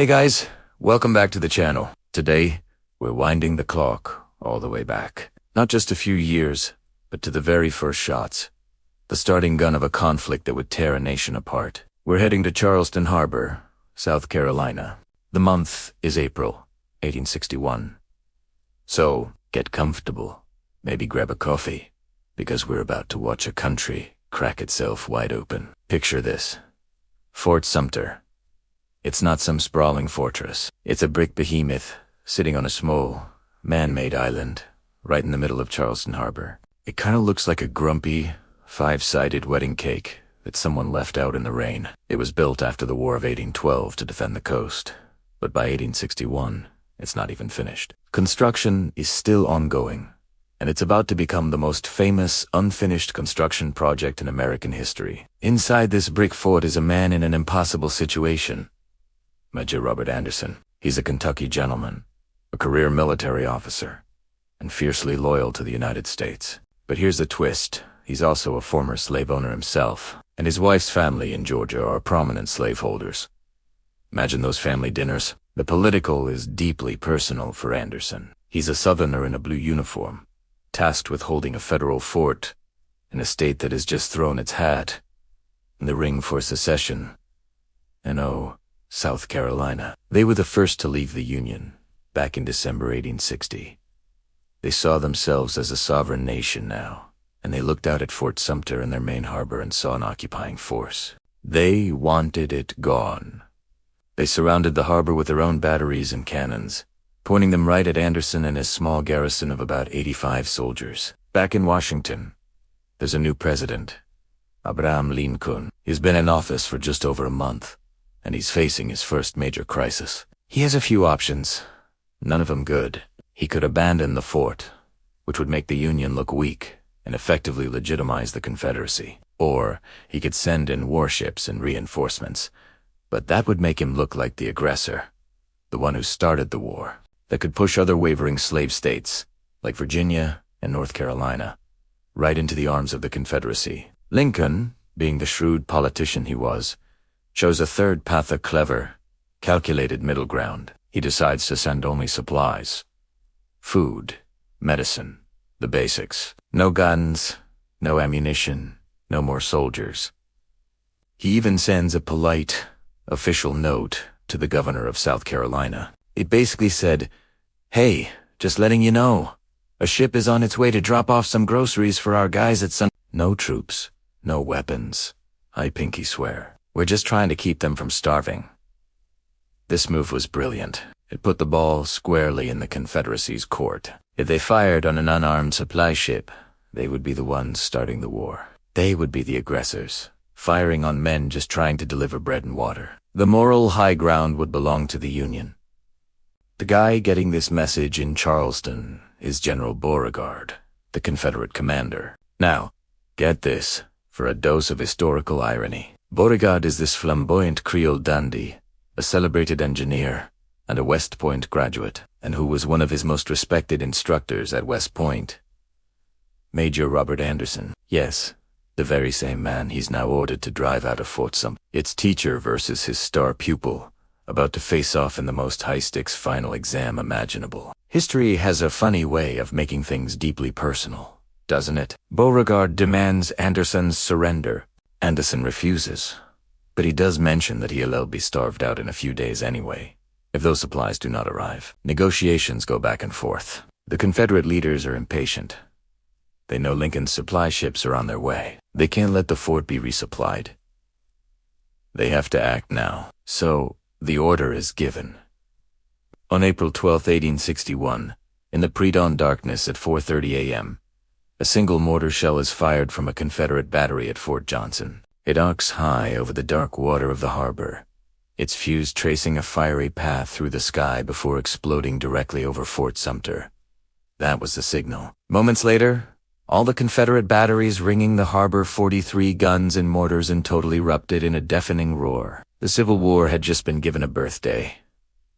Hey guys, welcome back to the channel. Today, we're winding the clock all the way back. Not just a few years, but to the very first shots. The starting gun of a conflict that would tear a nation apart. We're heading to Charleston Harbor, South Carolina. The month is April, 1861. So, get comfortable. Maybe grab a coffee, because we're about to watch a country crack itself wide open. Picture this. Fort Sumter. It's not some sprawling fortress. It's a brick behemoth sitting on a small, man-made island right in the middle of Charleston Harbor. It kind of looks like a grumpy, five-sided wedding cake that someone left out in the rain. It was built after the War of 1812 to defend the coast, but by 1861, it's not even finished. Construction is still ongoing, and it's about to become the most famous unfinished construction project in American history. Inside this brick fort is a man in an impossible situation. Major Robert Anderson. He's a Kentucky gentleman, a career military officer, and fiercely loyal to the United States. But here's the twist. He's also a former slave owner himself, and his wife's family in Georgia are prominent slaveholders. Imagine those family dinners. The political is deeply personal for Anderson. He's a Southerner in a blue uniform, tasked with holding a federal fort in a state that has just thrown its hat in the ring for secession. And South Carolina. They were the first to leave the Union, back in December 1860. They saw themselves as a sovereign nation now, and they looked out at Fort Sumter in their main harbor and saw an occupying force. They wanted it gone. They surrounded the harbor with their own batteries and cannons, pointing them right at Anderson and his small garrison of about 85 soldiers. Back in Washington, there's a new president, Abraham Lincoln. He's been in office for just over a month, and he's facing his first major crisis. He has a few options, none of them good. He could abandon the fort, which would make the Union look weak and effectively legitimize the Confederacy. Or he could send in warships and reinforcements, but that would make him look like the aggressor, the one who started the war, that could push other wavering slave states, like Virginia and North Carolina, right into the arms of the Confederacy. Lincoln, being the shrewd politician he was, chose a third path, a clever, calculated middle ground. He decides to send only supplies. Food, medicine, the basics. No guns, no ammunition, no more soldiers. He even sends a polite, official note to the governor of South Carolina. It basically said, "Hey, just letting you know, a ship is on its way to drop off some groceries for our guys at Sun." No troops, no weapons. I pinky swear. We're just trying to keep them from starving. This move was brilliant. It put the ball squarely in the Confederacy's court. If they fired on an unarmed supply ship, they would be the ones starting the war. They would be the aggressors, firing on men just trying to deliver bread and water. The moral high ground would belong to the Union. The guy getting this message in Charleston is General Beauregard, the Confederate commander. Now, get this, for a dose of historical irony. Beauregard is this flamboyant Creole dandy, a celebrated engineer, and a West Point graduate, and who was one of his most respected instructors at West Point. Major Robert Anderson. Yes, the very same man he's now ordered to drive out of Fort Sumter. It's teacher versus his star pupil, about to face off in the most high-stakes final exam imaginable. History has a funny way of making things deeply personal, doesn't it? Beauregard demands Anderson's surrender. Anderson refuses, but he does mention that he'll be starved out in a few days anyway, if those supplies do not arrive. Negotiations go back and forth. The Confederate leaders are impatient. They know Lincoln's supply ships are on their way. They can't let the fort be resupplied. They have to act now. So, the order is given. On April 12, 1861, in the pre-dawn darkness at 4:30 a.m., a single mortar shell is fired from a Confederate battery at Fort Johnson. It arcs high over the dark water of the harbor, its fuse tracing a fiery path through the sky before exploding directly over Fort Sumter. That was the signal. Moments later, all the Confederate batteries ringing the harbor, 43 guns and mortars in total, erupted in a deafening roar. The Civil War had just been given a birthday.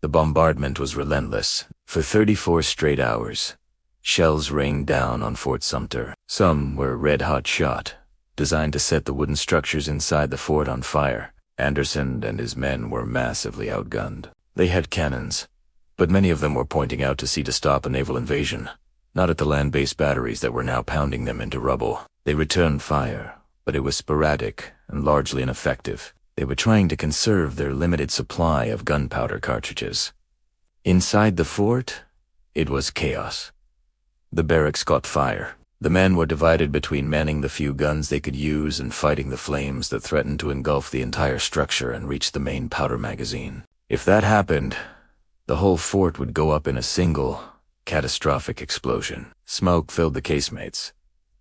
The bombardment was relentless. For 34 straight hours, shells rained down on Fort Sumter. Some were red-hot shot, designed to set the wooden structures inside the fort on fire. Anderson and his men were massively outgunned. They had cannons, but many of them were pointing out to sea to stop a naval invasion, not at the land-based batteries that were now pounding them into rubble. They returned fire, but it was sporadic and largely ineffective. They were trying to conserve their limited supply of gunpowder cartridges. Inside the fort, it was chaos. The barracks caught fire. The men were divided between manning the few guns they could use and fighting the flames that threatened to engulf the entire structure and reach the main powder magazine. If that happened, the whole fort would go up in a single, catastrophic explosion. Smoke filled the casemates,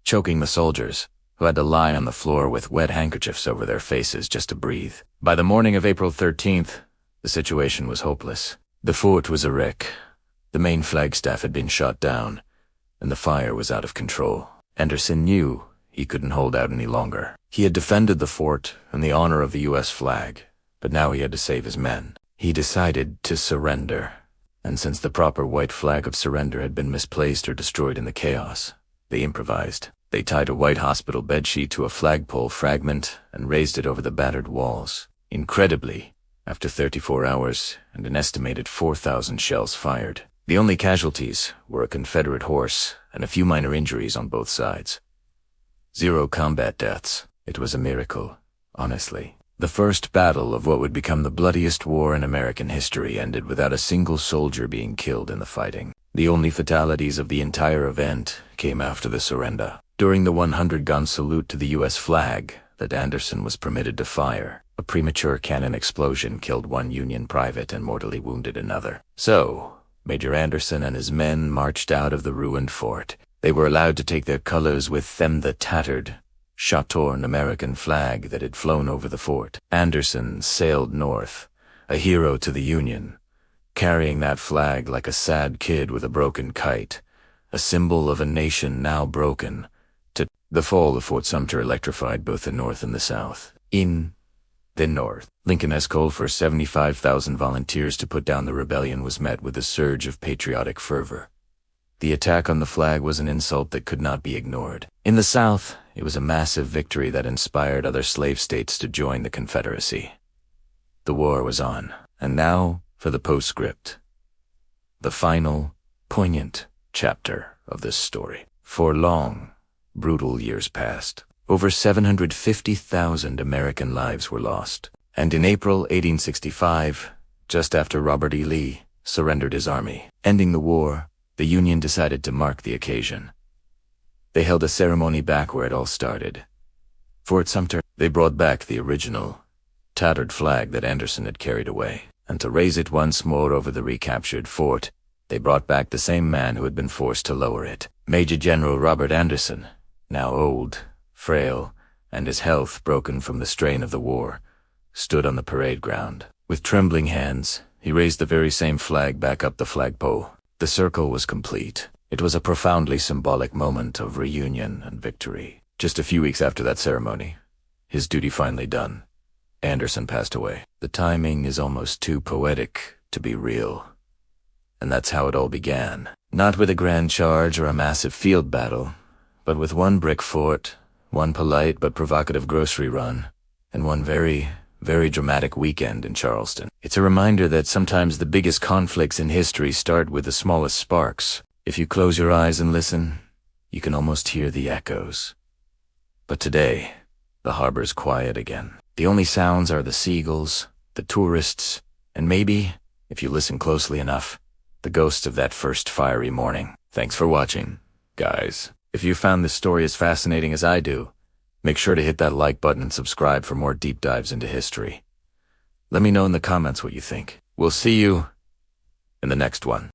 choking the soldiers, who had to lie on the floor with wet handkerchiefs over their faces just to breathe. By the morning of April 13th, the situation was hopeless. The fort was a wreck. The main flagstaff had been shot down, and the fire was out of control. Anderson knew he couldn't hold out any longer. He had defended the fort in the honor of the U.S. flag, but now he had to save his men. He decided to surrender, and since the proper white flag of surrender had been misplaced or destroyed in the chaos, they improvised. They tied a white hospital bedsheet to a flagpole fragment and raised it over the battered walls. Incredibly, after 34 hours and an estimated 4,000 shells fired, the only casualties were a Confederate horse and a few minor injuries on both sides. 0 combat deaths. It was a miracle, honestly. The first battle of what would become the bloodiest war in American history ended without a single soldier being killed in the fighting. The only fatalities of the entire event came after the surrender. During the 100-gun salute to the U.S. flag that Anderson was permitted to fire, a premature cannon explosion killed one Union private and mortally wounded another. So, Major Anderson and his men marched out of the ruined fort. They were allowed to take their colors with them, the tattered, shot-torn American flag that had flown over the fort. Anderson sailed north, a hero to the Union, carrying that flag like a sad kid with a broken kite, a symbol of a nation now broken. The fall of Fort Sumter electrified both the North and the South. In the North, Lincoln's call for 75,000 volunteers to put down the rebellion was met with a surge of patriotic fervor. The attack on the flag was an insult that could not be ignored. In the South, it was a massive victory that inspired other slave states to join the Confederacy. The war was on, and now for the postscript. The final, poignant chapter of this story. For long, brutal years passed. Over 750,000 American lives were lost. And in April 1865, just after Robert E. Lee surrendered his army, ending the war, the Union decided to mark the occasion. They held a ceremony back where it all started. Fort Sumter, they brought back the original, tattered flag that Anderson had carried away. And to raise it once more over the recaptured fort, they brought back the same man who had been forced to lower it. Major General Robert Anderson, now old, frail, and his health broken from the strain of the war, stood on the parade ground. With trembling hands, he raised the very same flag back up the flagpole. The circle was complete. It was a profoundly symbolic moment of reunion and victory. Just a few weeks after that ceremony, his duty finally done, Anderson passed away. The timing is almost too poetic to be real. And that's how it all began. Not with a grand charge or a massive field battle, but with one brick fort, one polite but provocative grocery run, and one very, very dramatic weekend in Charleston. It's a reminder that sometimes the biggest conflicts in history start with the smallest sparks. If you close your eyes and listen, you can almost hear the echoes. But today, the harbor's quiet again. The only sounds are the seagulls, the tourists, and maybe, if you listen closely enough, the ghosts of that first fiery morning. Thanks for watching, guys. If you found this story as fascinating as I do, make sure to hit that like button and subscribe for more deep dives into history. Let me know in the comments what you think. We'll see you in the next one.